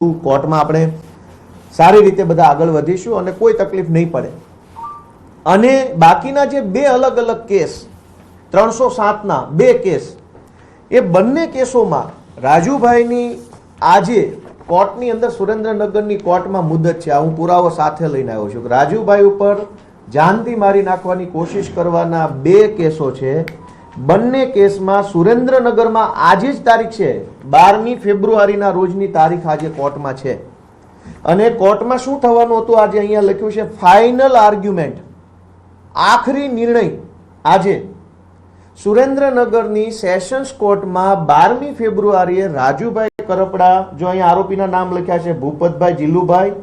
કોર્ટમાં આપણે સારી રીતે બધા આગળ વધીશું અને કોઈ તકલીફ નહીં પડે. અને બાકીના જે બે અલગ અલગ કેસ 307ના બે કેસ, એ બંને કેસોમાં રાજુભાઈની આજે કોર્ટની અંદર સુરેન્દ્રનગરની કોર્ટમાં મુદત છે. આ હું પુરાવો સાથે લઈને આવ્યો છું. રાજુભાઈ ઉપર જાનથી મારી નાખવાની કોશિશ કરવાના બે કેસો છે. બંને કેસમાં સુરેન્દ્રનગરમાં આજે જ તારીખ છે, 12મી ફેબ્રુઆરીના રોજની તારીખ આજે કોર્ટમાં છે. અને કોર્ટમાં શું થવાનું હતું આજે અહીંયા લખ્યું છે, ફાઇનલ આર્ગ્યુમેન્ટ, આખરી નિર્ણય આજે સુરેન્દ્રનગરની સેશન્સ કોર્ટમાં 12મી ફેબ્રુઆરીએ રાજુભાઈ કરપડા, જો અહીંયા આરોપીના નામ લખ્યા છે, ભૂપતભાઈ જીલુભાઈ,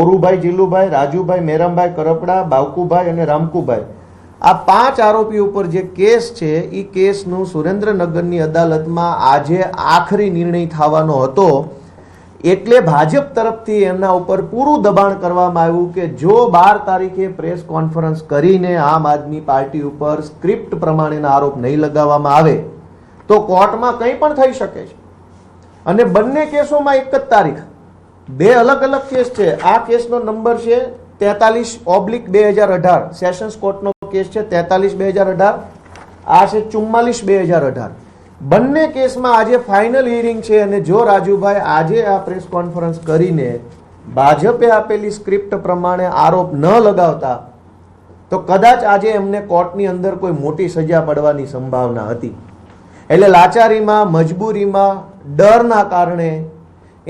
ઓરુભાઈ જીલુભાઈ, રાજુભાઈ મેરામભાઈ કરપડા, બાવકુભાઈ અને રામકુભાઈ, આ 5 આરોપી ઉપર જે કેસ છે એ કેસનું સુરેન્દ્રનગરની અદાલતમાં આજે આખરી નિર્ણય થવાનો હતો. એટલે ભાજપ તરફથી એમના ઉપર પૂરું દબાણ કરવામાં આવ્યું કે જો 12 તારીખે પ્રેસ કોન્ફરન્સ કરીને આમ આદમી પાર્ટી ઉપર સ્ક્રિપ્ટ પ્રમાણેના આરોપ નહીં લગાવવામાં આવે તો કોર્ટમાં કંઈ પણ થઈ શકે છે. અને બંને કેસોમાં એક જ તારીખ, બે અલગ અલગ કેસ છે. આ કેસનો નંબર છે 43/2018, સેશન્સ કોર્ટનો કેસ છે 43/2018, આ છે 44/2018. બંને કેસમાં આજે ફાઇનલ હિયરિંગ છે. અને જો રાજુભાઈ આજે આ પ્રેસ કોન્ફરન્સ કરીને ભાજપે આપેલી સ્ક્રિપ્ટ પ્રમાણે આરોપ ન લગાવતા તો કદાચ આજે એમને કોર્ટની અંદર કોઈ મોટી સજા પડવાની સંભાવના હતી. એટલે લાચારીમાં, મજબૂરીમાં, ડરના કારણે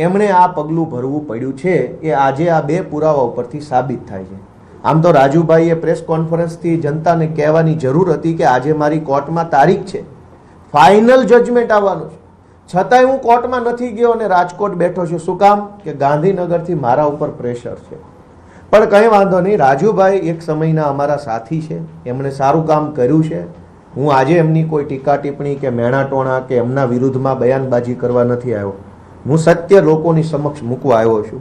એમણે આ પગલું ભરવું પડ્યું છે. એ આજે આ બે પુરાવા ઉપરથી સાબિત થાય છે. આમ તો રાજુભાઈએ પ્રેસ કોન્ફરન્સથી જનતાને કહેવાની જરૂર હતી કે આજે મારી કોર્ટમાં તારીખ છે, ફાઇનલ જજમેન્ટ આવવાનું છે, છતાંય હું કોર્ટમાં નથી ગયો અને રાજકોટ બેઠો છું. શું કામ? કે ગાંધીનગરથી મારા ઉપર પ્રેશર છે. પણ કંઈ વાંધો નહીં, રાજુભાઈ એક સમયના અમારા સાથી છે, એમણે સારું કામ કર્યું છે. હું આજે એમની કોઈ ટીકા ટિપ્પણી કે મેણાટોણા કે એમના વિરુદ્ધમાં બયાનબાજી કરવા નથી આવ્યો. હું સત્ય લોકોની સમક્ષ મૂકવા આવ્યો છું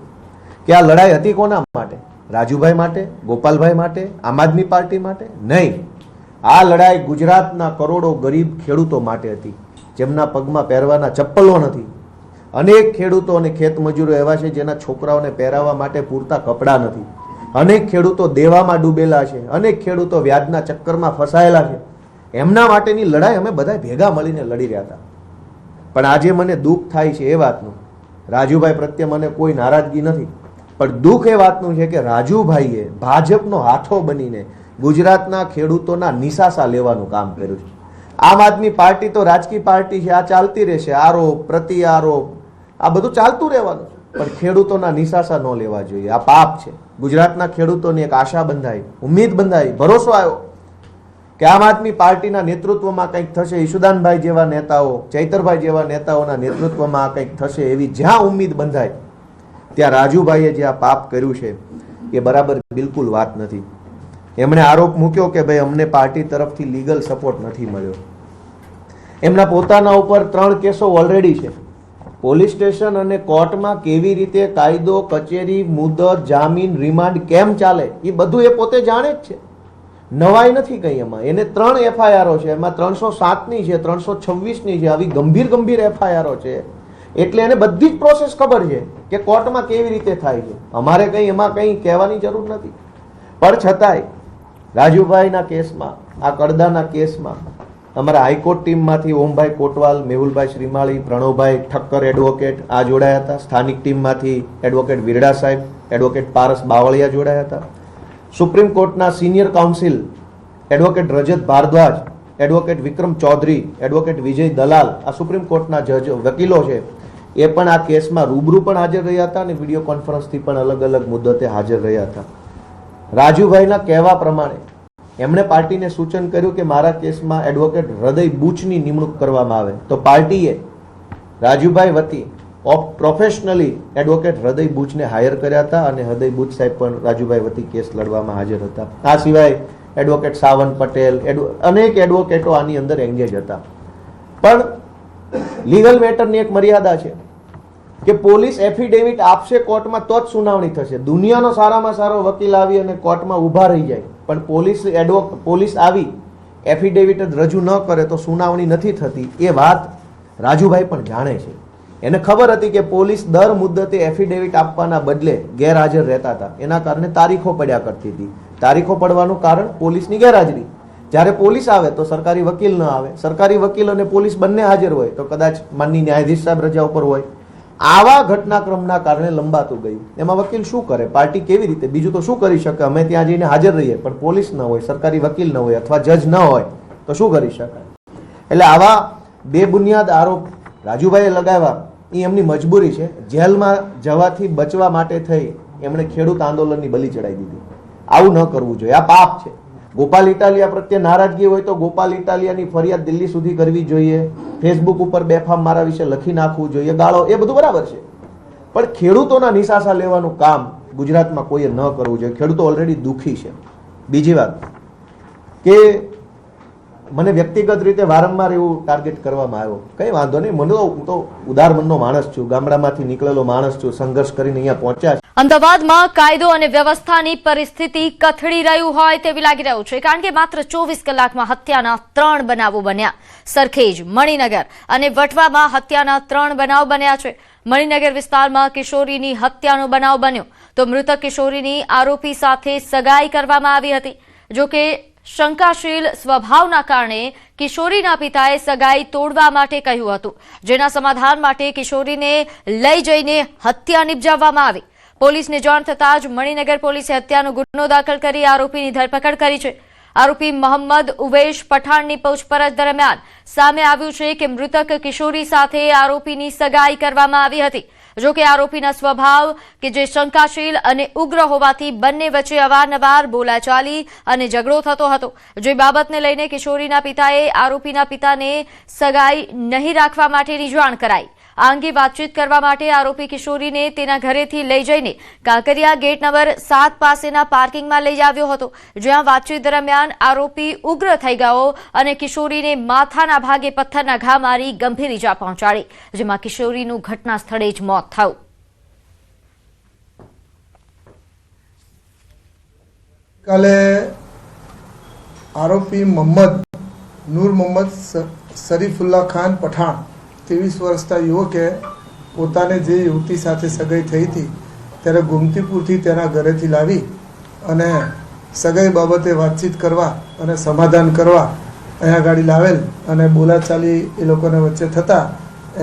કે આ લડાઈ હતી કોના માટે? રાજુભાઈ માટે, ગોપાલભાઈ માટે, આમ આદમી પાર્ટી માટે નહીં. આ લડાઈ ગુજરાતના કરોડો ગરીબ ખેડૂતો માટે હતી, જેમના પગમાં પહેરવાના ચપ્પલો નથી. અનેક ખેડૂતો અને ખેતમજૂરો એવા છે જેના છોકરાઓને પહેરાવવા માટે પૂરતા કપડાં નથી. અનેક ખેડૂતો દેવામાં ડૂબેલા છે, અનેક ખેડૂતો વ્યાજના ચક્કરમાં ફસાયેલા છે. એમના માટેની લડાઈ અમે બધા ભેગા મળીને લડી રહ્યા હતા. પણ આજે મને દુઃખ થાય છે એ વાતનું, રાજુભાઈ પ્રત્યે મને કોઈ નારાજગી નથી, પણ દુઃખ એ વાતનું છે કે રાજુભાઈએ ભાજપનો હાથો બનીને ગુજરાતના ખેડૂતોના નિશાસા લેવાનું કામ કર્યું છે. આમ આદમી પાર્ટી તો રાજકીય પાર્ટી છે, આ ચાલતી રહેશે, આરોપ પ્રતિ આરોપ આ બધું ચાલતું રહેવાનું, પણ ખેડૂતોના નિશાસા ન લેવા જોઈએ. આ પાપ છે. ગુજરાતના ખેડૂતોની એક આશા બંધાઈ, ઉમ્મીદ બંધાઈ, ભરોસો આવ્યો કે આમ આદમી પાર્ટીના નેતૃત્વમાં કંઈક થશે, ઈશુદાનભાઈ જેવા નેતાઓ, ચૈતરભાઈ જેવા નેતાઓના નેતૃત્વમાં આ કંઈક થશે, એવી જ્યાં ઉમ્મીદ બંધાય ત્યાં રાજુભાઈએ જે આ પાપ કર્યું છે એ બરાબર બિલકુલ વાત નથી. એમણે આરોપ મૂક્યો કે ભાઈ અમને પાર્ટી તરફથી લીગલ સપોર્ટ નથી મળ્યો. એમના પોતાના ઉપર 3 કેસો ઓલરેડી છે. પોલીસ સ્ટેશન અને કોર્ટમાં કેવી રીતે કાયદો, કચેરી, મુદત, જામીન, રિમાન્ડ કેમ ચાલે એ બધું એ પોતે જાણે જ છે. નવાઈ નથી કઈ એમાં. એને 3 એફઆઈઆરો છે, એમાં 307ની છે, 326ની છે, આવી ગંભીર એફઆઈઆરો છે. એટલે એને બધી જ પ્રોસેસ ખબર છે કે કોર્ટમાં કેવી રીતે થાય છે. અમારે કંઈ એમાં કંઈ કહેવાની જરૂર નથી. પણ છતાંય રાજુભાઈના કેસમાં, આ કડદાના કેસમાં અમારા હાઈકોર્ટ ટીમમાંથી ઓમભાઈ કોટવાલ, મેહુલભાઈ શ્રીમાળી, પ્રણવભાઈ ઠક્કર એડવોકેટ આ જોડાયા હતા. સ્થાનિક ટીમમાંથી એડવોકેટ વિરડા સાહેબ, એડવોકેટ પારસ બાવળિયા જોડાયા હતા. સુપ્રીમ કોર્ટના સિનિયર કાઉન્સિલ એડવોકેટ રજત ભારદ્વાજ, એડવોકેટ વિક્રમ ચૌધરી, એડવોકેટ વિજય દલાલ, આ સુપ્રીમ કોર્ટના જજ વકીલો છે, એ પણ આ કેસમાં રૂબરૂ પણ હાજર રહ્યા હતા અને વિડીયો કોન્ફરન્સથી પણ અલગ અલગ મુદ્દતે હાજર રહ્યા હતા. રાજુભાઈના કહેવા પ્રમાણે એમણે પાર્ટીને સૂચન કર્યું કે મારા કેસમાં એડવોકેટ હૃદય બુચની નિમણૂક કરવામાં આવે, તો પાર્ટીએ રાજુભાઈ વતી પ્રોફેશનલી એડવોકેટ હૃદય બુચને હાયર કર્યા હતા અને હૃદય બુચ સાહેબ પણ રાજુભાઈ વતી કેસ લડવામાં હાજર હતા. આ સિવાય એડવોકેટ સાવંત પટેલ, અનેક એડવોકેટો આની અંદર એંગેજ હતા. પણ લીગલ મેટરની એક મર્યાદા છે કે પોલીસ એફિડેવિટ આપશે કોર્ટમાં તો જ સુનાવણી થશે. દુનિયાનો સારામાં સારો વકીલ આવી અને કોર્ટમાં ઊભા રહી જાય, પણ પોલીસ આવી એફિડેવિટ જ રજૂ ન કરે તો સુનાવણી નથી થતી. એ વાત રાજુભાઈ પણ જાણે છે. એને ખબર હતી કે પોલીસ દર મુદ્દતે એફિડેવિટ આપવાના બદલે ગેરહાજર રહેતા હતા, એના કારણે તારીખો પડ્યા કરતી હતી. તારીખો પડવાનું કારણ પોલીસની ગેરહાજરી. જ્યારે પોલીસ આવે તો સરકારી વકીલ ન આવે, સરકારી વકીલ અને પોલીસ બંને હાજર હોય તો કદાચ માનની ન્યાયાધીશ સાહેબ રજા ઉપર હોય. આવા ઘટનાક્રમના કારણે લંબાતું ગયું. એમાં વકીલ શું કરે, પાર્ટી કેવી રીતે, બીજું તો શું કરી શકે? અમે ત્યાં જઈને હાજર રહીએ પણ પોલીસ ન હોય, સરકારી વકીલ ન હોય અથવા જજ ન હોય તો શું કરી શકાય? એટલે આવા બેબુનિયાદ આરોપ રાજુભાઈએ લગાવ્યા એ એમની મજબૂરી છે. જેલમાં જવાથી બચવા માટે થઈ એમણે ખેડૂત આંદોલનની બલી ચડાવી દીધી. આવું ન કરવું જોઈએ, આ પાપ છે. ગોપાલ ઇટાલિયા પ્રત્યે નારાજગી હોય તો ગોપાલ ઇટાલિયાની ફરિયાદ દિલ્હી સુધી કરવી જોઈએ, ફેસબુક ઉપર બેફામ મારા વિશે લખી નાખવું જોઈએ, ગાળો, એ બધું બરાબર છે. પણ ખેડૂતોના નિશાસા લેવાનું કામ ગુજરાતમાં કોઈએ ન કરવું જોઈએ. ખેડૂતો ઓલરેડી દુઃખી છે. બીજી વાત કે મને વ્યક્તિગત રીતે વારંવાર એવું ટાર્ગેટ કરવામાં આવ્યો. કંઈ વાંધો નહીં, મને હું તો ઉદાર મનનો માણસ છું, ગામડામાંથી નીકળેલો માણસ છું, સંઘર્ષ કરીને અહીંયા પહોંચ્યા છે. અમદાવાદમાં કાયદો અને વ્યવસ્થાની પરિસ્થિતિ કથળી રહ્યું હોય તેવી લાગી રહ્યું છે, કારણ કે માત્ર 24 કલાકમાં હત્યાના 3 બનાવો બન્યા. સરખેજ, મણિનગર અને વટવામાં હત્યાના 3 બનાવ બન્યા છે. મણિનગર વિસ્તારમાં કિશોરીની હત્યાનો બનાવ બન્યો તો મૃતક કિશોરીની આરોપી સાથે સગાઈ કરવામાં આવી હતી. જોકે શંકાશીલ સ્વભાવના કારણે કિશોરીના પિતાએ સગાઈ તોડવા માટે કહ્યું હતું, જેના સમાધાન માટે કિશોરીને લઈ જઈને હત્યા નિપજાવવામાં આવી. પોલીસને જાણ થતાં જ મણિનગર પોલીસે હત્યાનો ગુનો દાખલ કરી આરોપીની ધરપકડ કરી છે. આરોપી મોહમ્મદ ઉવેશ પઠાણની પૂછપરછ દરમિયાન સામે આવ્યું છે કે મૃતક કિશોરી સાથે આરોપીની સગાઈ કરવામાં આવી હતી. જોકે આરોપીના સ્વભાવ કે જે શંકાશીલ અને ઉગ્ર હોવાથી બંને વચ્ચે અવારનવાર બોલાચાલી અને ઝઘડો થતો હતો, જે બાબતને લઈને કિશોરીના પિતાએ આરોપીના પિતાને સગાઈ નહીં રાખવા માટેની જાણ કરાઈ. આ અંગે વાતચીત કરવા માટે આરોપી કિશોરીને તેના ઘરેથી લઈ જઈને કાંકરિયા ગેટ નંબર 7 પાસેના પાર્કિંગમાં લઈ આવ્યો હતો, જ્યાં વાતચીત દરમિયાન આરોપી ઉગ્ર થઈ ગયો અને કિશોરીને માથાના ભાગે પથ્થરના ઘા મારી ગંભીર ઈજા પહોંચાડી, જેમાં કિશોરીનું ઘટના સ્થળે જ મોત થયું. કાલે આરોપી મોહમ્મદ નૂર મોહમ્મદ શરીફુલ્લા ખાન પઠાણ 23 વર્ષના યુવકે પોતાને જે યુવતી સાથે સગાઈ થઈ હતી ત્યારે ગોમતીપુરથી તેના ઘરેથી લાવી અને સગાઈ બાબતે વાતચીત કરવા અને સમાધાન કરવા અહીંયા ગાડી લાવેલ અને બોલાચાલી એ લોકોને વચ્ચે થતાં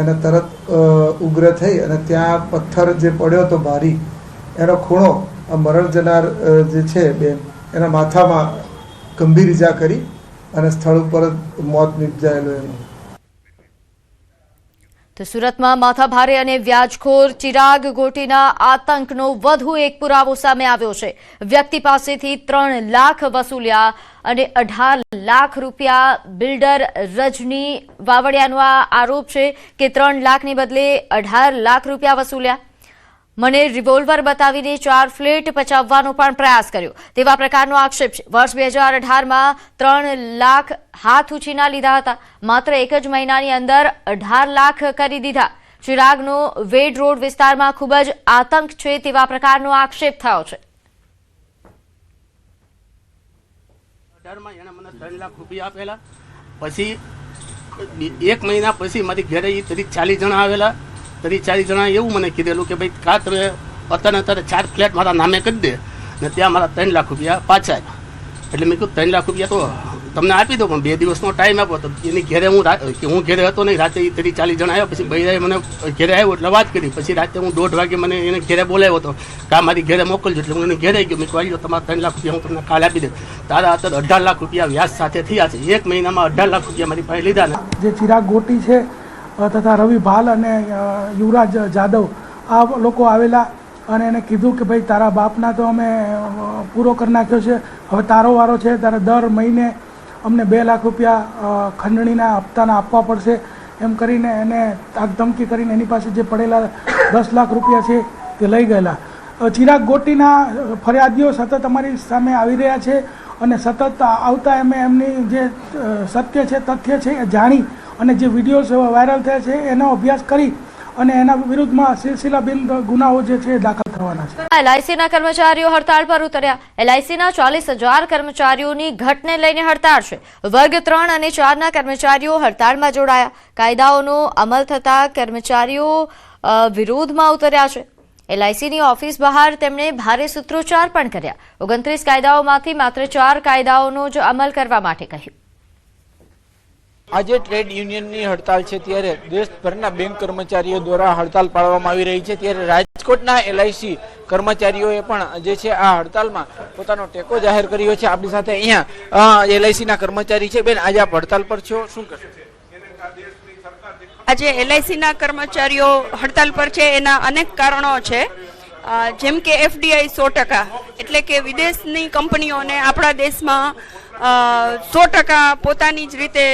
એને તરત ઉગ્ર થઈ અને ત્યાં પથ્થર જે પડ્યો હતો ભારી, એનો ખૂણો આ મરણ જનાર જે છે બેન એના માથામાં ગંભીર ઈજા કરી અને સ્થળ ઉપર મોત નિપજાયેલું એનું. તો સુરતમાં માથાભારે અને વ્યાજખોર ચિરાગ ગોટીના આતંકનો વધુ એક પુરાવો સામે આવ્યો છે. વ્યક્તિ પાસેથી 3 લાખ વસૂલ્યા અને 18 લાખ રૂપિયા. બિલ્ડર રજની વાવડિયાનો આ આરોપ છે કે 3 લાખની બદલે 18 લાખ રૂપિયા વસૂલ્યા. મને રિવોલ્વર બતાવીને 4 ફ્લેટ પચાવવાનો પણ પ્રયાસ કર્યો તેવા પ્રકારનો આક્ષેપ છે. વર્ષ 2018માં 3 લાખ હાથ ઉછીના લીધા હતા. માત્ર એક જ મહિનાની અંદર 18 લાખ કરી દીધા. ચિરાગનો વેડ રોડ વિસ્તારમાં ખૂબ જ આતંક છે તેવા પ્રકારનો આક્ષેપ થયો છે. 18માં એને મને 3 લાખ રૂપિયા આપેલા. પછી 1 મહિના પછી મારી ઘરે 40 જણા આવેલા. 40 જણા એવું મને કીધેલું કે ભાઈ કા તમે અત્યારે 4 ફ્લેટ મારા નામે કરી દે ને ત્યાં મારા 3 લાખ રૂપિયા પાછા. એટલે મેં કીધું 3 લાખ રૂપિયા તો તમને આપી દો, પણ 2 દિવસનો ટાઈમ આપ્યો તો એની ઘરે હું ઘરે હતો નહીં. રાતે 40 જણા આવ્યા. પછી બૈરાએ મને ઘરે આવ્યો એટલે વાત કરી. પછી રાતે હું 1:30 વાગે મને એને ઘરે બોલાવ્યો હતો કે મારી ઘરે મોકલજો. એટલે હું એને ઘરે ગયો. મેં કહ્યું તમારા 3 લાખ રૂપિયા હું તમને કાલે આપી દઉં. તારા અત્યારે 18 લાખ રૂપિયા વ્યાજ સાથે થયા છે. 1 મહિનામાં 18 લાખ રૂપિયા મારી પાસે લીધા ને. જે ચિરાગ ગોટી છે તથા રવિ ભાલ અને યુવરાજ જાદવ આ લોકો આવેલા અને એને કીધું કે ભાઈ તારા બાપના તો અમે પૂરો કરી નાખ્યો છે, હવે તારો વારો છે, તારે દર મહિને અમને 2 લાખ રૂપિયા ખંડણીના હપ્તાના આપવા પડશે એમ કરીને એને ધમકી કરીને એની પાસે જે પડેલા 10 લાખ રૂપિયા છે તે લઈ ગયેલા. ચિરાગ ગોટીના ફરિયાદીઓ સતત અમારી સામે આવી રહ્યા છે અને સતત આવતા અમે એમની જે સત્ય છે, તથ્ય છે એ જાણી અને જે વિડીયોઝ વાયરલ થયા છે એનો અભ્યાસ કરી અને એના વિરુદ્ધમાં સિલસિલાબંધ ગુનાઓ જે છે દાખલ થવાના છે. એલઆઈસીના કર્મચારીઓ હડતાળ પર ઉતર્યા. એલઆઈસીના 40,000 કર્મચારીઓની ઘટને લઈને હડતાળ છે. વર્ગ 3 અને 4 ના કર્મચારીઓ હડતાળમાં જોડાયા. કાયદાઓનો અમલ થતા કર્મચારીઓ વિરોધમાં ઉતર્યા છે. એલઆઈસીની ઓફિસ બહાર તેમણે ભારે સૂત્રોચ્ચાર પણ કર્યા. 29 કાયદાઓમાંથી માત્ર 4 કાયદાઓનો જ અમલ કરવા માટે કહ્યું. આજે ટ્રેડ યુનિયનની હડતાલ છે ત્યારે દેશભરના બેંક કર્મચારીઓ દ્વારા હડતાલ પાડવામાં આવી રહી છે. ત્યારે રાજકોટના એલઆઈસી કર્મચારીઓએ પણ જે છે આ હડતાલમાં પોતાનો ટેકો જાહેર કર્યો છે. આપણી સાથે અહીંયા એલઆઈસીના કર્મચારી છે. બેન, આજે આપ હડતાલ પર છો, શું કહેશો? આજે એલઆઈસીના કર્મચારીઓ હડતાલ પર છે એના અનેક કારણો છે. જેમ કે એફડીઆઈ 100%, એટલે કે વિદેશની કંપનીઓને આપણા દેશમાં 100% પોતાની જ રીતે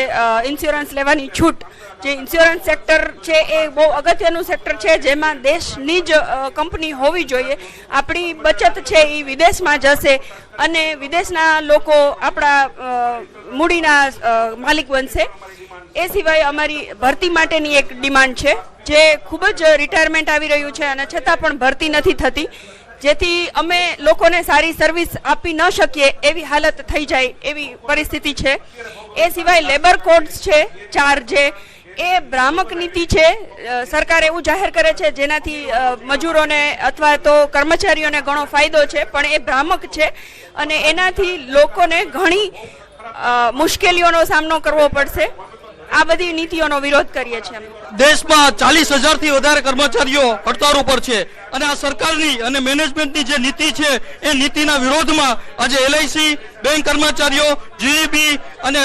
ઇન્સ્યોરન્સ લેવાની છૂટ. જે ઇન્સ્યોરન્સ સેક્ટર છે એ બહુ અગત્યનું સેક્ટર છે, જેમાં દેશની જ કંપની હોવી જોઈએ. આપણી બચત છે એ વિદેશમાં જશે અને વિદેશના લોકો આપણા મૂડીના માલિક બનશે. એ સિવાય અમારી ભરતી માટેની એક ડિમાન્ડ છે, જે ખૂબ જ રિટાયરમેન્ટ આવી રહ્યું છે અને છતાં પણ ભરતી નથી થતી, જેથી અમે લોકોને સારી સર્વિસ આપી ન શકીએ એવી હાલત થઈ જાય એવી પરિસ્થિતિ છે. એ સિવાય લેબર કોડ્સ છે 4, જે એ ભ્રામક નીતિ છે. સરકાર એવું જાહેર કરે છે જેનાથી મજૂરોને અથવા તો કર્મચારીઓને ઘણો ફાયદો છે, પણ એ ભ્રામક છે અને એનાથી લોકોને ઘણી મુશ્કેલીઓનો સામનો કરવો પડશે. આ બધી નીતિઓનો વિરોધ કરીએ છીએ. દેશમાં 40,000 થી વધારે કર્મચારીઓ હડતાળ ઉપર છે અને આ સરકારની અને મેનેજમેન્ટની જે નીતિ છે એ નીતિના વિરોધમાં આજે એલઆઈસી, બેંક કર્મચારીઓ, જીઈબી અને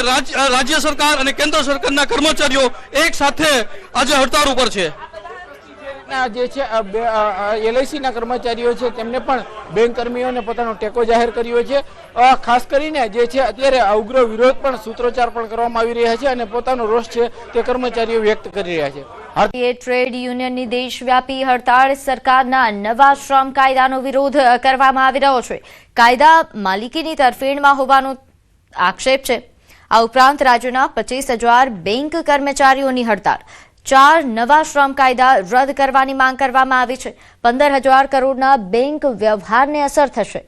રાજ્ય સરકાર અને કેન્દ્ર સરકારના કર્મચારીઓ એક સાથે આજે હડતાળ ઉપર છે. જે છે એલઆઈસીના કર્મચારીઓ છે તેમને પણ બેંક કર્મીઓને પોતાનો ટેકો જાહેર કર્યો છે. ખાસ કરીને જે છે અત્યારે ઉગ્ર વિરોધ પણ સૂત્રોચ્ચાર પણ કરવામાં આવી રહ્યા છે અને પોતાનો રોષ છે તે કર્મચારીઓ વ્યક્ત કરી રહ્યા છે. ભારતીય ટ્રેડ યુનિયનની દેશવ્યાપી હડતાળ. સરકારના નવા શ્રમ કાયદાનો વિરોધ કરવામાં આવી રહ્યો છે. કાયદા માલિકીની તરફેણમાં હોવાનો આક્ષેપ છે. આ ઉપરાંત રાજ્યના 25,000 બેંક કર્મચારીઓની હડતાળ. 4 નવા શ્રમ કાયદા રદ કરવાની માંગ કરવામાં આવી છે. 15,000 કરોડના બેંક વ્યવહારને અસર થશે.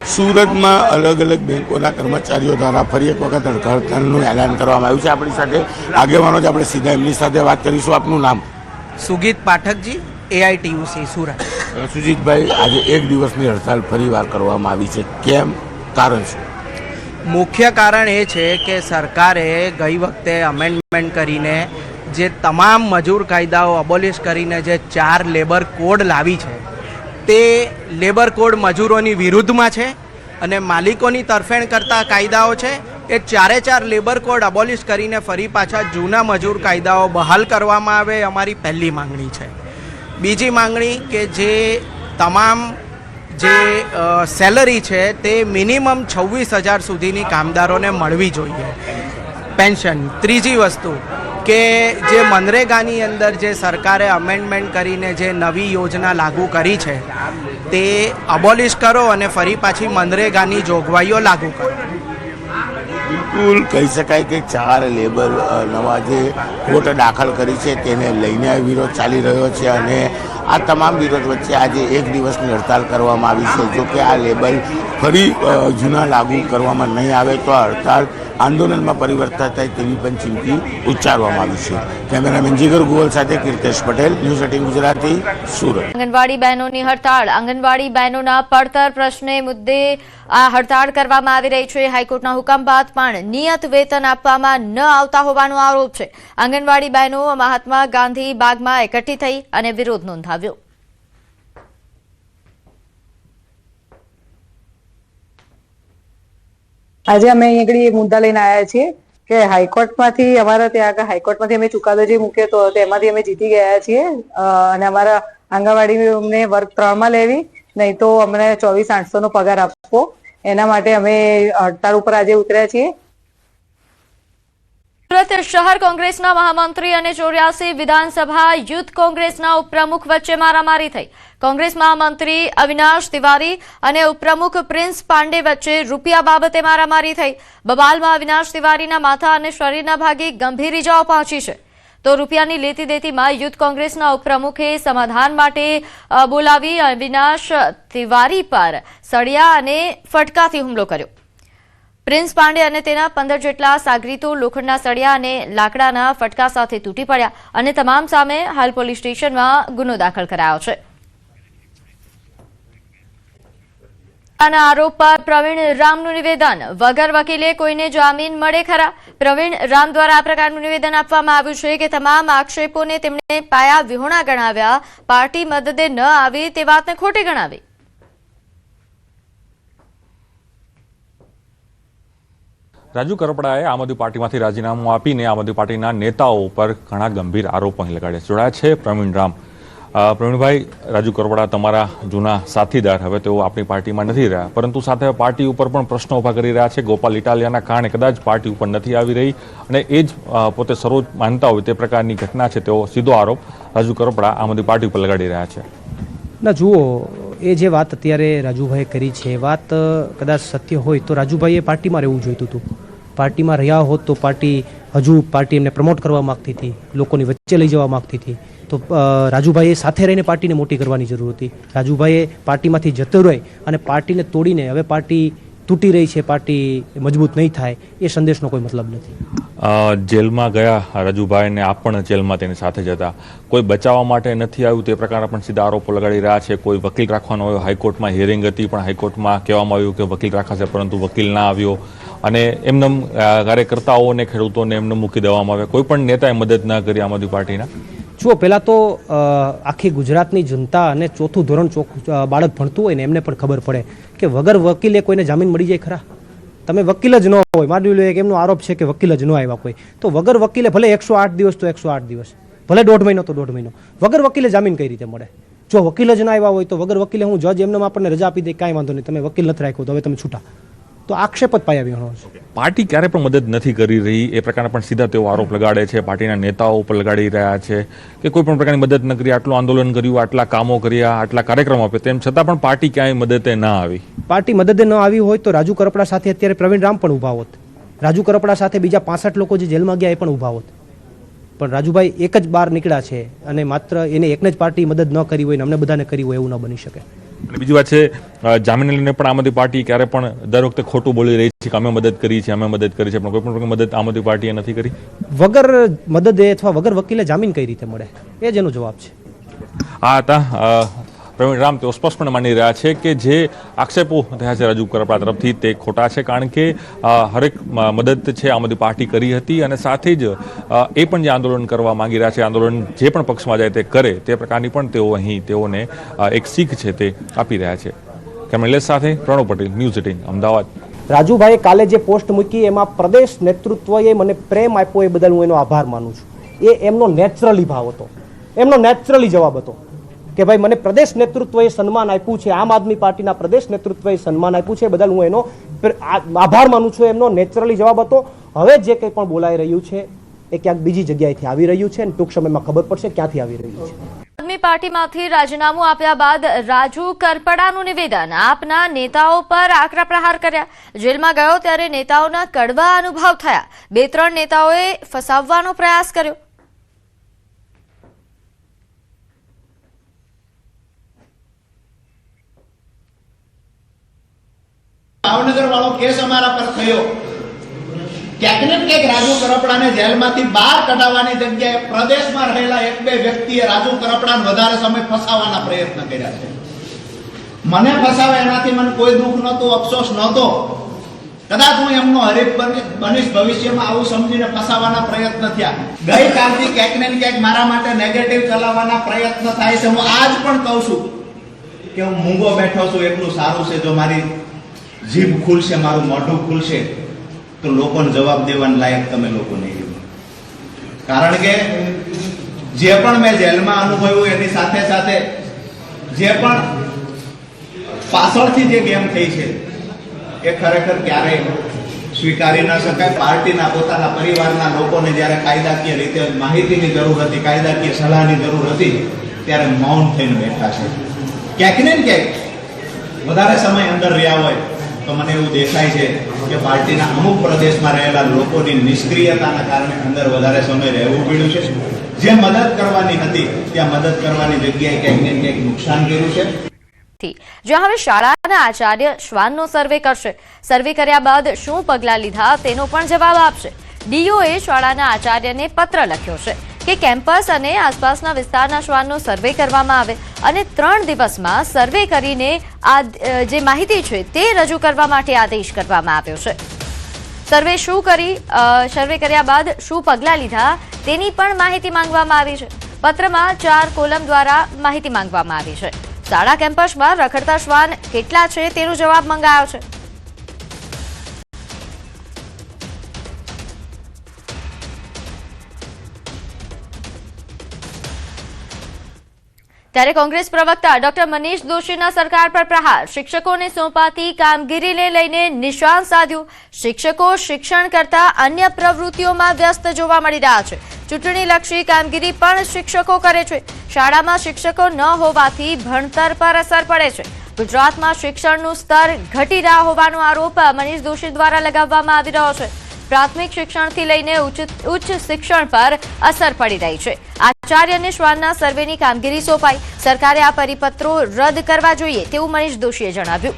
સુરતમાં અલગ અલગ બેંકોના કર્મચારીઓ દ્વારા ફરી એક વખત હડતાલનું એલાન કરવામાં આવ્યું છે. આપણી સાથે આગેવાનો જ, આપણે સીધા એમની સાથે વાત કરીશું. આપનું નામ? સુગીત પાઠકજી, AITUC સુરત. સુજીતભાઈ, આજે એક દિવસની હડતાલ ફરીવાર કરવામાં આવી છે, કેમ, કારણ શું? મુખ્ય કારણ એ છે કે સરકારે ગઈ વખતે અમેન્ડમેન્ટ કરીને જે તમામ મજૂર કાયદાઓ અબોલિશ કરીને જે 4 લેબર કોડ લાવી છે તે લેબર કોડ મજૂરોની વિરુદ્ધમાં છે અને માલિકોની તરફેણ કરતા કાયદાઓ છે એ 4 લેબર કોડ અબોલિશ કરીને ફરી પાછા જૂના મજૂર કાયદાઓ બહાલ કરવામાં આવે, અમારી પહેલી માંગણી છે. બીજી માંગણી કે જે તમામ જે સેલરી છે તે મિનિમમ 26,000 સુધીની કામદારોને મળવી જોઈએ, પેન્શન. ત્રીજી વસ્તુ કે જે મનરેગાની અંદર જે સરકારે અમેન્ડમેન્ટ કરીને જે નવી યોજના લાગુ કરી છે તે અબોલિશ કરો અને ફરી પાછી મનરેગાની જોગવાઈઓ લાગુ કરો. બિલકુલ કહી શકાય કે 4 લેબર નવા જે કોર્ટ દાખલ કરી છે તેને લઈને વિરોધ ચાલી રહ્યો છે અને આ તમામ વિરોધ વચ્ચે આજે એક દિવસની હડતાલ કરવામાં આવી છે. જો કે આ લેબલ ફરી જૂના લાગુ કરવામાં નહીં આવે તો આ હડતાલ આંદોલનમાં પરિવર્તન થાય તેવી પણ ચીમકી ઉચ્ચારવામાં આવી છે. કેમેરામેન જીગર ગોવલ સાથે કીર્તેશ પટેલ, ન્યૂઝ 18 ગુજરાતી, સુરત. આંગણવાડી બહેનોની હડતાળ. આંગણવાડી બહેનોના પડતર પ્રશ્ને મુદ્દે આ હડતાળ કરવામાં આવી રહી છે. હાઈકોર્ટના હુકમ બાદ પણ નિયત વેતન આપવામાં ન આવતા હોવાનો આરોપ છે. આંગણવાડી બહેનો મહાત્મા ગાંધી બાગમાં એકઠી થઈ અને વિરોધ નોંધાવ્યો. આજે અમે અહીં આગળ મુદ્દા લઈને આવ્યા છીએ કે હાઈકોર્ટમાંથી અમારા ત્યાં આગળ હાઈકોર્ટમાંથી અમે ચુકાદો જે મૂક્યો હતો તેમાંથી અમે જીતી ગયા છીએ અને અમારા આંગણવાડી અમને વર્ગ 3માં લેવી, નહીં તો અમને 24,800 નો પગાર આપવો, એના માટે અમે હડતાળ ઉપર આજે ઉતર્યા છીએ. સુરત શહેર કોંગ્રેસના મહામંત્રી અને 84 વિધાનસભા યુથ કોંગ્રેસના ઉપપ્રમુખ વચ્ચે મારામારી થઈ. કોંગ્રેસ મહામંત્રી અવિનાશ તિવારી અને ઉપપ્રમુખ પ્રિન્સ પાંડે વચ્ચે રૂપિયા બાબતે મારામારી થઈ. બબાલમાં અવિનાશ તિવારીના માથા અને શરીરના ભાગે ગંભીર ઇજાઓ પહોંચી છે. તો રૂપિયાની લેતી દેતીમાં યુથ કોંગ્રેસના ઉપપ્રમુખે સમાધાન માટે બોલાવી અવિનાશ તિવારી પર સળિયા અને ફટકાથી હુમલો કર્યો. પ્રિન્સ પાંડે અને તેના 15 જેટલા સાગરીતો લોખંડના સળિયા અને લાકડાના ફટકા સાથે તૂટી પડ્યા અને તમામ સામે હાલ પોલીસ સ્ટેશનમાં ગુનો દાખલ કરાયો છે. આના આરોપ પર પ્રવીણ રામનું નિવેદન. વગર વકીલે કોઈને જામીન મળે ખરા? પ્રવીણ રામ દ્વારા આ પ્રકારનું નિવેદન આપવામાં આવ્યું છે કે તમામ આક્ષેપોને તેમણે પાયા વિહોણા ગણાવ્યા. પાર્ટી મદદે ન આવી તે વાતને ખોટી ગણાવી. રાજુ કરપડાએ આમ આદમી પાર્ટીમાંથી રાજીનામું આપીને આમ આદમી પાર્ટીના નેતાઓ પર ઘણા ગંભીર આરોપો અહીં લગાડ્યા. જોડાયા છે પ્રવીણ રામ. પ્રવીણભાઈ, રાજુ કરપડા તમારા જૂના સાથીદાર, હવે તેઓ આપણી પાર્ટીમાં નથી રહ્યા, પરંતુ સાથે પાર્ટી ઉપર પણ પ્રશ્નો ઉભા કરી રહ્યા છે. ગોપાલ ઇટાલિયાના કારણે કદાચ પાર્ટી ઉપર નથી આવી રહી અને એ જ પોતે સર્વોચ્ચ માનતા હોય તે પ્રકારની ઘટના છે. તેઓ સીધો આરોપ રાજુ કરપડા આમ આદમી પાર્ટી ઉપર લગાડી રહ્યા છે. ના જુઓ, એ જે વાત અત્યારે રાજુભાઈએ કરી છે એ વાત કદાચ સત્ય હોય તો રાજુભાઈએ પાર્ટીમાં રહેવું જોઈતું હતું. પાર્ટીમાં રહ્યા હોત તો પાર્ટી હજુ પાર્ટી એમને પ્રમોટ કરવા માગતી હતી, લોકોની વચ્ચે લઈ જવા માગતી હતી. તો રાજુભાઈએ સાથે રહીને પાર્ટીને મોટી કરવાની જરૂર હતી. રાજુભાઈએ પાર્ટીમાંથી જતો રહી અને પાર્ટીને તોડીને હવે પાર્ટી તૂટી રહી છે, પાર્ટી મજબૂત નહીં થાય, એ સંદેશનો કોઈ મતલબ નથી. જેલમાં ગયા રાજુભાઈ ને આપ પણ જેલમાં તેની સાથે જ હતા. કોઈ બચાવવા માટે નથી આવ્યું તે પ્રકારના પણ સીધા આરોપો લગાડી રહ્યા છે. કોઈ વકીલ રાખવાનો આવ્યો, હાઈકોર્ટમાં હિયરિંગ હતી પણ હાઈકોર્ટમાં કહેવામાં આવ્યું કે વકીલ રાખાશે, પરંતુ વકીલ ના આવ્યો અને એમને કાર્યકર્તાઓ અને ખેડૂતોને એમને મૂકી દેવામાં આવ્યા. કોઈ પણ નેતાએ મદદ ના કરી આમ આદમી પાર્ટીના. જુઓ, પહેલાં તો આખી ગુજરાતની જનતા અને ચોથું ધોરણ બાળક ભણતું હોય ને એમને પણ ખબર પડે કે વગર વકીલે કોઈને જામીન મળી જાય ખરા? તમે વકીલ જ ન હોય, માની લો એક એમનો આરોપ છે કે વકીલ જ ન આવ્યા કોઈ, તો વગર વકીલે ભલે 108 દિવસ તો 108 દિવસ, ભલે 1.5 મહિનો તો 1.5 મહિનો, વગર વકીલે જામીન કઈ રીતે મળે? જો વકીલ જ ના આવ્યા હોય તો વગર વકીલે હું જજ એમને આપણને રજા આપી દે, કાંઈ વાંધો નહીં, તમે વકીલ નથી રાખ્યો તો હવે તમે છૂટા. તો આક્ષેપ જ પાયા વિહોણો છે. પાર્ટી ક્યારે પણ મદદ નથી કરી રહી એ પ્રકારના પણ સીધા તેઓ આરોપ લગાડે છે. પાર્ટીના નેતાઓ ઉપર લગાડી રહ્યા છે કે કોઈ પણ પ્રકારની મદદ ન કરી, આટલું આંદોલન કર્યું, આટલા કામો કર્યા, આટલા કાર્યક્રમો આપ્યા, તેમ છતાં પણ પાર્ટી ક્યાંય મદદે ના આવી. પાર્ટી મદદે ન આવી હોય તો રાજુ કરપડા સાથે અત્યારે પ્રવીણ રામ પણ ઊભા હોત. રાજુ કરપડા સાથે બીજા 65 લોકો જે જેલમાં ગયા એ પણ ઊભા હોત. પણ રાજુભાઈ એક જ બહાર નીકળ્યા છે અને માત્ર એને એકને જ પાર્ટી મદદ ન કરી હોય ને અમને બધાને કરી હોય એવું ન બની શકે. અને બીજી વાત છે, જામીન લઈને પણ આમ આદમી પાર્ટી ક્યારે પણ દર વખતે ખોટું બોલી રહી છે કે અમે મદદ કરી છે, અમે મદદ કરી છે, પણ કોઈ પણ મદદ આમ આદમી પાર્ટીએ નથી કરી. વગર મદદે અથવા વગર વકીલે જામીન કઈ રીતે મળે, એ જ એનો જવાબ છે. આ હતા પ્રવીણ રામ. તેઓ સ્પષ્ટપણે માની રહ્યા છે કે જે આક્ષેપો થયા છે રાજુ કરપડા તરફથી તે ખોટા છે, કારણ કે હરેક મદદ છે આમ આદમી પાર્ટી કરી હતી અને સાથે જ એ પણ જે આંદોલન કરવા માંગી રહ્યા છે, આંદોલન જે પણ પક્ષમાં જાય તે કરે, તે પ્રકારની પણ તેઓ અહીં તેઓને એક શીખ છે તે આપી રહ્યા છે. કેમેરામેન સાથે પ્રણવ પટેલ, ન્યૂઝ 18 અમદાવાદ. રાજુભાઈએ કાલે જે પોસ્ટ મૂકી એમાં પ્રદેશ નેતૃત્વએ મને પ્રેમ આપ્યો એ બદલ હું એનો આભાર માનું છું. એ એમનો નેચરલી ભાવ હતો, એમનો નેચરલી જવાબ હતો કે ભાઈ મને પ્રદેશ નેતૃત્વએ સન્માન આપ્યું છે, આમ આદમી પાર્ટીના પ્રદેશ નેતૃત્વએ સન્માન આપ્યું છે, બદલ હું એનો આભાર માનું છું. એમનો નેચરલી જવાબ હતો. હવે જે કંઈ પણ બોલાઈ રહ્યું છે એ ક્યાંક બીજી જગ્યાએથી આવી રહ્યું છે અને ટૂંક સમયમાં ખબર પડશે ક્યાંથી આવી રહ્યું છે. આદમી પાર્ટીમાંથી રાજીનામું આપ્યા બાદ રાજુ કરપડાનું નિવેદન. આપના નેતાઓ પર આકરા પ્રહાર કર્યા. જેલમાં ગયો ત્યારે નેતાઓના કડવા અનુભવ થયા. 2-3 નેતાઓએ ફસાવવાનો પ્રયાસ કર્યો. ભાવનગર વાળો કેસ અમારા પર થયો. ક્યાંક ને ક્યાંક રાજુ કરપડાને જેલમાંથી બહાર કઢાવવાની જગ્યાએ પ્રદેશમાં રહેલા 1-2 વ્યક્તિએ રાજુ કરપડાને વધારે સમય ફસાવવાના પ્રયત્ન કર્યા છે. મને ફસાવે એનાથી મને કોઈ દુઃખ નહોતું, અફસોસ નહોતો. કદાચ હું એમનો હરીફ બનીશ ભવિષ્યમાં આવું સમજીને ફસાવવાના પ્રયત્ન થયા. ગઈકાલથી ક્યાંક ને ક્યાંક મારા માટે નેગેટિવ ચલાવવાના પ્રયત્ન થાય છે. હું આજ પણ કહું છું કે હું મૂંગો બેઠો છું એટલું સારું છે. જો મારી જીભ ખુલશે, મારું મોઢું ખુલશે તો લોકોને જવાબ દેવાના લાયક તમે લોકો નહીં. કારણ કે જે પણ મેં જેલમાં અનુભવ્યું એની સાથે સાથે જે પણ પાછળથી જે ગેમ થઈ છે એ ખરેખર ક્યારેય સ્વીકારી ન શકાય. પાર્ટીના પોતાના પરિવારના લોકોને જ્યારે કાયદાકીય રીતે માહિતીની જરૂર હતી, કાયદાકીય સલાહની જરૂર હતી, ત્યારે મૌન થઈને બેઠા છે. ક્યાંક ને ક્યાંક વધારે સમય અંદર રહ્યા હોય તો મને એવું દેખાય છે કે પાર્ટીના અમુક પ્રદેશમાં રહેલા લોકોની નિષ્ક્રિયતાના કારણે અંદર વધારે સમય રહેવું પડ્યું છે. જે મદદ કરવાની હતી ત્યાં મદદ કરવાની જગ્યાએ ક્યાંક ને ક્યાંક નુકસાન કર્યું છે. જ્યાં હવે શાળાના આચાર્ય શ્વાનનો સર્વે કરશે. સર્વે કર્યા બાદ શું પગલાં લીધા તેનો પણ જવાબ આપશે. ડીઓએ શાળાના આચાર્યને પત્ર લખ્યો છે કે કેમ્પસ અને આસપાસના વિસ્તારના શ્વાનનો સર્વે કરવામાં આવે અને 3 દિવસમાં સર્વે કરીને આ જે માહિતી છે તે રજૂ કરવા માટે આદેશ કરવામાં આવ્યો છે. સર્વે કર્યા બાદ શું પગલાં લીધા તેની પણ માહિતી માંગવામાં આવી છે. પત્રમાં 4 કોલમ દ્વારા માહિતી માંગવામાં આવી છે. શાળા કેમ્પસમાં રખડતા શ્વાન કેટલા છે તેનો જવાબ મંગાયો છે. ત્યારે કોંગ્રેસ પ્રવક્તા ડોક્ટર મનીષ દોશીના સરકાર પર પ્રહાર. શિક્ષકોને સોંપાતી કામગીરીને લઈને નિશાન સાધ્યું. શિક્ષકો શિક્ષણ કરતા અન્ય પ્રવૃત્તિઓમાં વ્યસ્ત જોવા મળી રહ્યા છે. ચૂંટણીલક્ષી કામગીરી પણ શિક્ષકો કરે છે. શાળામાં શિક્ષકો ન હોવાથી ભણતર પર અસર પડે છે. ગુજરાતમાં શિક્ષણનું સ્તર ઘટી રહ્યા હોવાનો આરોપ મનીષ દોશી દ્વારા લગાવવામાં આવી રહ્યો છે. પ્રાથમિક શિક્ષણથી લઈને ઉચ્ચ શિક્ષણ પર અસર પડી રહી છે. આચાર્યને શ્વાનના સર્વેની કામગીરી સોંપાઈ. સરકારે આ પરિપત્રો રદ કરવા જોઈએ તેવું મનીષ દોશીએ જણાવ્યું.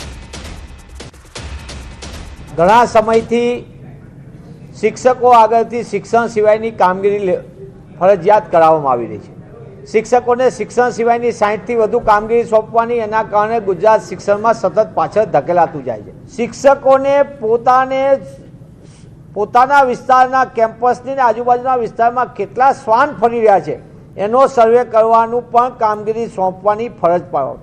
ઘણા સમયથી શિક્ષકો આગળથી શિક્ષણ સિવાયની કામગીરી ફરજિયાત કરાવવામાં આવી રહી છે. શિક્ષકોને શિક્ષણ સિવાયની 60થી વધુ કામગીરી સોંપવાની, એના કારણે ગુજરાત શિક્ષણમાં સતત પાછળ ધકેલાતું જાય છે. શિક્ષકોને પોતાના વિસ્તારના કેમ્પસની આજુબાજુના વિસ્તારમાં કેટલા શ્વાન ફરી રહ્યા છે એનો સર્વે કરવાનું પણ કામગીરી સોંપવાની ફરજ પાડો.